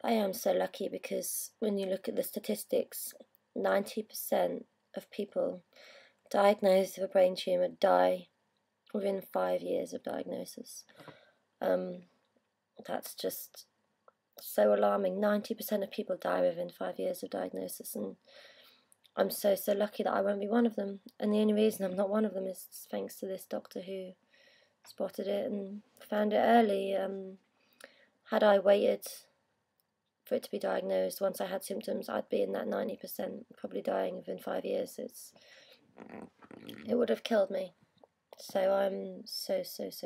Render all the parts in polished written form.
I am so lucky because when you look at the statistics, 90% of people diagnosed with a brain tumour die within 5 years of diagnosis. That's just so alarming. 90% of people die within 5 years of diagnosis, and I'm so lucky that I won't be one of them. And the only reason I'm not one of them is thanks to this doctor who spotted it and found it early. Had I waited for it to be diagnosed, once I had symptoms, I'd be in that 90%, probably dying within 5 years. It would have killed me. So I'm so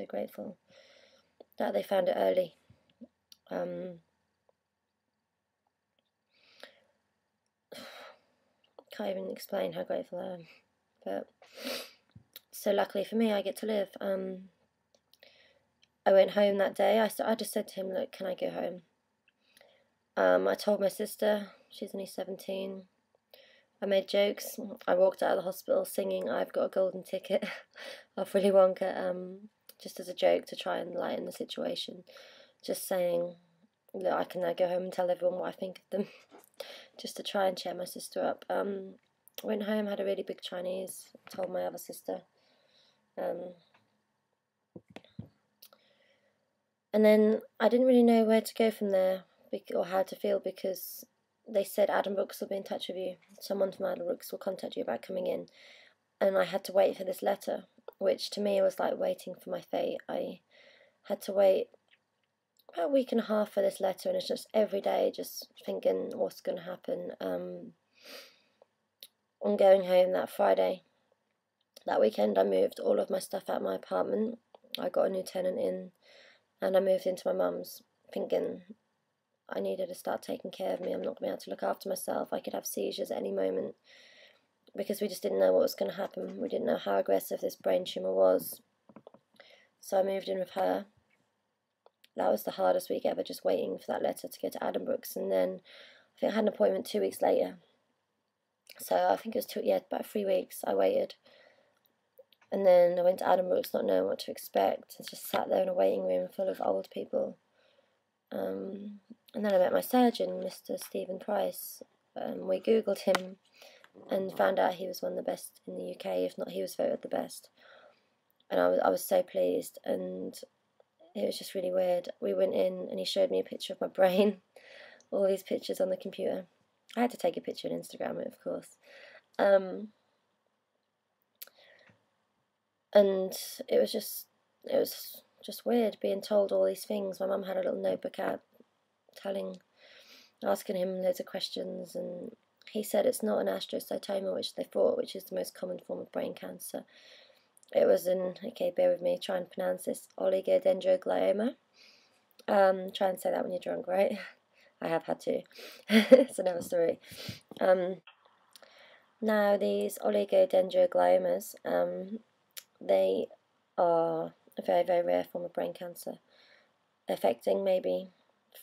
grateful that they found it early. Can't even explain how grateful I am. But so luckily for me, I get to live. I went home that day. I just said to him, look, can I go home? I told my sister, she's only 17. I made jokes. I walked out of the hospital singing I've Got a Golden Ticket of Willy Wonka, just as a joke to try and lighten the situation. Just saying, look, I can now go home and tell everyone what I think of them, just to try and cheer my sister up. Went home, had a really big Chinese, told my other sister. And then I didn't really know where to go from there, or how to feel, because they said Adam Brooks will be in touch with you. Someone from Adam Brooks will contact you about coming in. And I had to wait for this letter, which to me was like waiting for my fate. I had to wait about a week and a half for this letter, and it's just every day just thinking what's going to happen. On going home that Friday, that weekend, I moved all of my stuff out of my apartment. I got a new tenant in, and I moved into my mum's, thinking I needed to start taking care of me. I'm not going to be able to look after myself. I could have seizures at any moment, because we just didn't know what was going to happen. We didn't know how aggressive this brain tumour was. So I moved in with her. That was the hardest week ever, just waiting for that letter to go to Adam Brooks. And then I think I had an appointment 2 weeks later. So I think it was about 3 weeks I waited. And then I went to Adam Brooks not knowing what to expect. I just sat there in a waiting room full of old people. And then I met my surgeon, Mr. Stephen Price. We Googled him and found out he was one of the best in the UK, if not he was voted the best. And I was so pleased, and it was just really weird. We went in and he showed me a picture of my brain, all these pictures on the computer. I had to take a picture and Instagram it, of course. And it was just weird being told all these things. My mum had a little notebook out, asking him loads of questions, and he said it's not an astrocytoma, which they thought, which is the most common form of brain cancer. It was okay, bear with me, try and pronounce this, oligodendroglioma. Try and say that when you're drunk, right? I have had to. It's another story. Now, these oligodendrogliomas, they are a very rare form of brain cancer, affecting maybe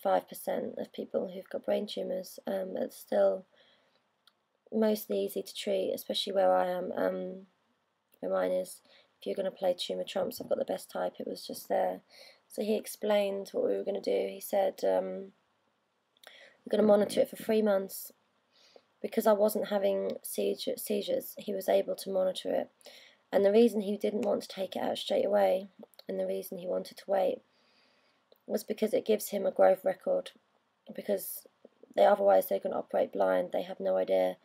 5% of people who've got brain tumours. It's still mostly easy to treat, especially where I am. Where mine is, if you're going to play tumour trumps, I've got the best type. It was just there. So he explained what we were going to do. He said, we're going to monitor it for 3 months. Because I wasn't having seizures, he was able to monitor it. And the reason he didn't want to take it out straight away, and the reason he wanted to wait, was because it gives him a growth record. Because otherwise they're going to operate blind. They have no idea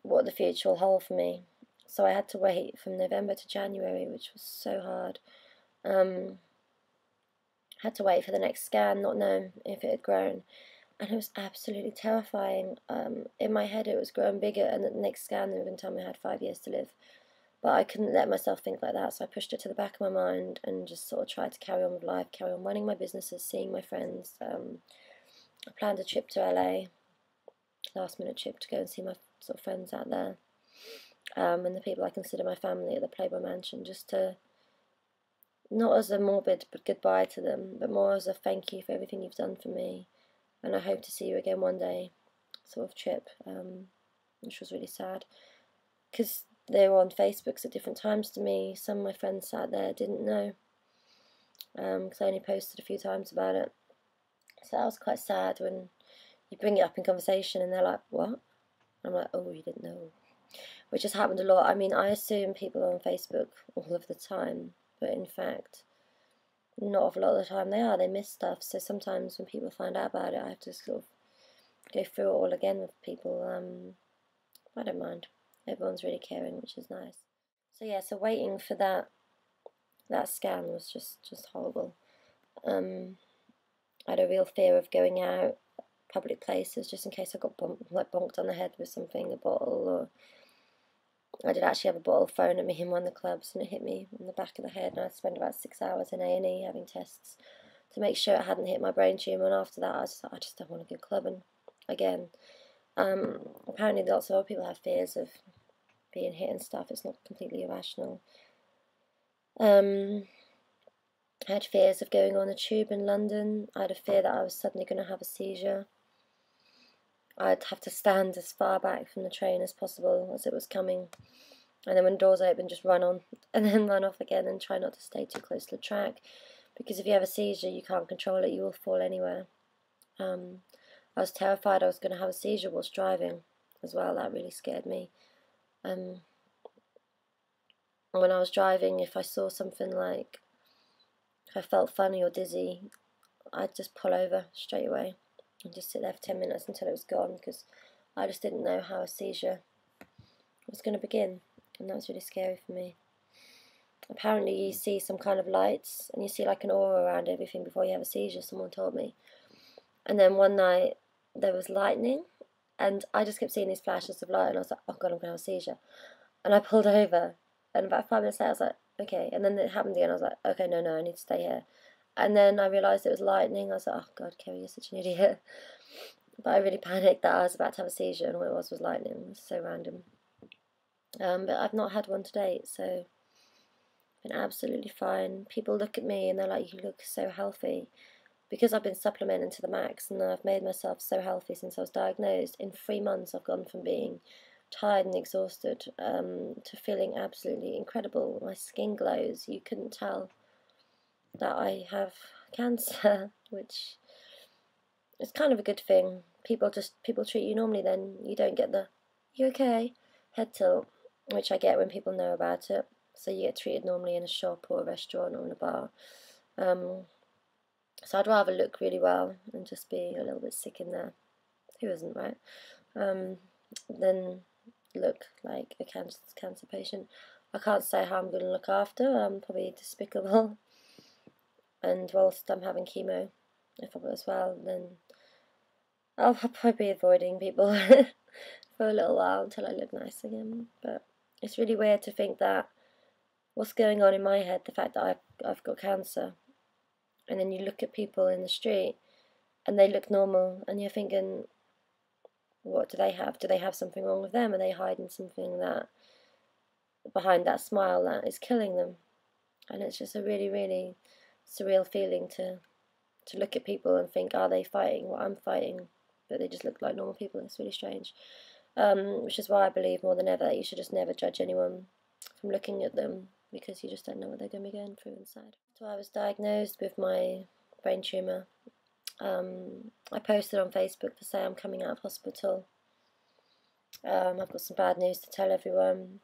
what the future will hold for me. So I had to wait from November to January, which was so hard. Had to wait for the next scan, not knowing if it had grown. And it was absolutely terrifying. In my head it was growing bigger, and at the next scan they were going to tell me I had 5 years to live. But I couldn't let myself think like that, so I pushed it to the back of my mind and just sort of tried to carry on with life, carry on running my businesses, seeing my friends. I planned a trip to LA, last minute trip to go and see my sort of friends out there. And the people I consider my family at the Playboy Mansion, just to, not as a morbid goodbye to them, but more as a thank you for everything you've done for me, and I hope to see you again one day sort of trip, which was really sad, because they were on Facebooks at different times to me. Some of my friends sat there didn't know, because I only posted a few times about it, so that was quite sad when you bring it up in conversation and they're like, what? I'm like, oh, you didn't know. Which has happened a lot. I mean, I assume people are on Facebook all of the time, but in fact, not a lot of the time they are. They miss stuff. So sometimes when people find out about it, I have to sort of go through it all again with people. I don't mind. Everyone's really caring, which is nice. So yeah, so waiting for that scan was just horrible. I had a real fear of going out public places just in case I got bonked on the head with something, a bottle, or I did actually have a bottle thrown at me in one of the clubs and it hit me on the back of the head, and I spent about 6 hours in A&E having tests to make sure it hadn't hit my brain tumour. And after that, I was just like, I just don't want to go clubbing again. Apparently lots of other people have fears of being hit and stuff. It's not completely irrational. I had fears of going on a tube in London. I had a fear that I was suddenly going to have a seizure. I'd have to stand as far back from the train as possible as it was coming, and then when doors open, just run on and then run off again, and try not to stay too close to the track, because if you have a seizure, you can't control it, you will fall anywhere. I was terrified I was going to have a seizure whilst driving as well. That really scared me. When I was driving, if I saw something like, if I felt funny or dizzy, I'd just pull over straight away and just sit there for 10 minutes until it was gone, because I just didn't know how a seizure was going to begin, and that was really scary for me. Apparently you see some kind of lights and you see like an aura around everything before you have a seizure, someone told me. And then one night there was lightning and I just kept seeing these flashes of light, and I was like, oh god, I'm going to have a seizure. And I pulled over, and about 5 minutes later I was like, okay. And then it happened again. I was like, okay, no, I need to stay here. And then I realised it was lightning. I was like, oh god, Kerri, you're such an idiot. But I really panicked that I was about to have a seizure, and all it was lightning. It was so random. But I've not had one to date, so I've been absolutely fine. People look at me and they're like, you look so healthy. Because I've been supplementing to the max, and I've made myself so healthy since I was diagnosed. In 3 months I've gone from being tired and exhausted to feeling absolutely incredible. My skin glows. You couldn't tell that I have cancer, which is kind of a good thing. People treat you normally, then you don't get the "you okay?" head tilt, which I get when people know about it. So you get treated normally in a shop or a restaurant or in a bar. So I'd rather look really well and just be a little bit sick in there. Who isn't, right? Than look like a cancer patient. I can't say how I'm going to look after. I'm probably despicable. And whilst I'm having chemo, if I as well, then I'll probably be avoiding people for a little while until I look nice again. But it's really weird to think that what's going on in my head, the fact that I've got cancer, and then you look at people in the street and they look normal, and you're thinking, what do they have? Do they have something wrong with them? Are they hiding something that behind that smile that is killing them? And it's just a really, really surreal feeling to look at people and think, are they fighting what I'm fighting? But they just look like normal people. It's really strange. Which is why I believe more than ever that you should just never judge anyone from looking at them, because you just don't know what they're going to be going through inside. So I was diagnosed with my brain tumour. I posted on Facebook to say I'm coming out of hospital. I've got some bad news to tell everyone,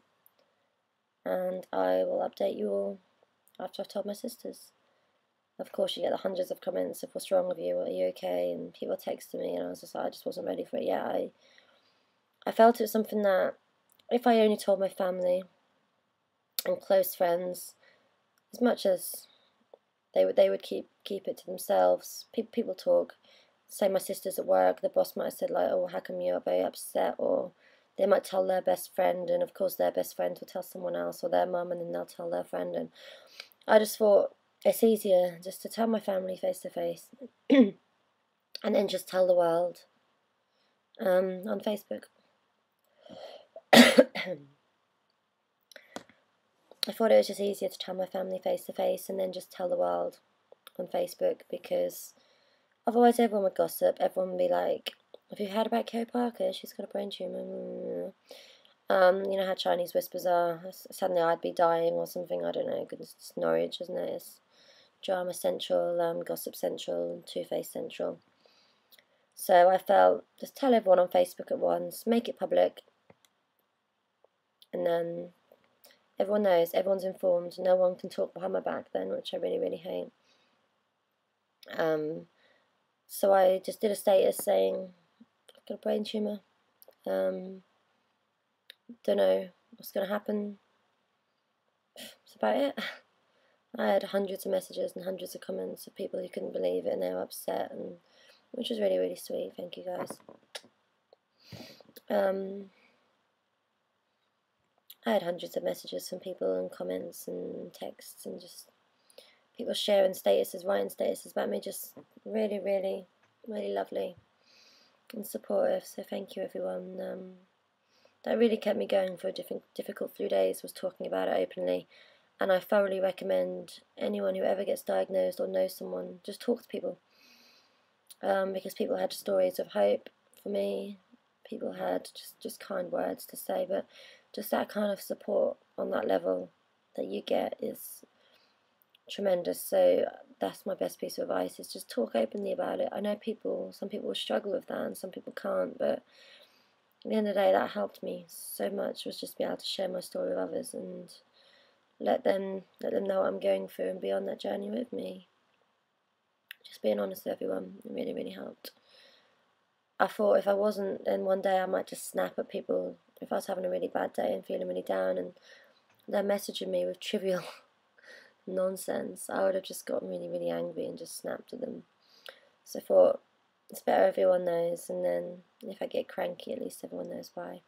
and I will update you all after I've told my sisters. Of course, you get the hundreds of comments of what's wrong with you, are you okay, and people texting me, and I was just like, I just wasn't ready for it yet. I felt it was something that if I only told my family and close friends, as much as they would keep it to themselves. People talk. Say my sisters at work, the boss might have said like, oh, how come you're very upset? Or they might tell their best friend, and of course their best friend will tell someone else, or their mum, and then they'll tell their friend. And I just thought it's easier just to tell my family face to face, and then just tell the world on Facebook. I thought it was just easier to tell my family face to face and then just tell the world on Facebook, because otherwise everyone would gossip. Everyone would be like, have you heard about Kerri Parker? She's got a brain tumour. You know how Chinese whispers are. Suddenly I'd be dying or something. I don't know. Goodness, it's Norwich, isn't it? It's drama central, gossip central, and two-face central. So I felt, just tell everyone on Facebook at once, make it public, and then everyone knows, everyone's informed, no one can talk behind my back then, which I really, really hate. So I just did a status saying, I've got a brain tumour, don't know what's going to happen. That's about it. I had hundreds of messages and hundreds of comments of people who couldn't believe it and they were upset, and which was really, really sweet. Thank you guys. I had hundreds of messages from people and comments and texts and just people sharing statuses, writing statuses about me, just really, really, really lovely and supportive. So thank you, everyone. That really kept me going for a difficult few days, was talking about it openly. And I thoroughly recommend anyone who ever gets diagnosed or knows someone, just talk to people. Because people had stories of hope for me. People had just kind words to say, but just that kind of support on that level that you get is tremendous. So that's my best piece of advice, is just talk openly about it. I know some people will struggle with that and some people can't, but at the end of the day, that helped me so much, was just be able to share my story with others and let them know what I'm going through and be on that journey with me. Just being honest with everyone, it really, really helped. I thought if I wasn't, then one day I might just snap at people. If I was having a really bad day and feeling really down and they're messaging me with trivial nonsense, I would have just gotten really, really angry and just snapped at them. So I thought, it's better everyone knows, and then if I get cranky, at least everyone knows why.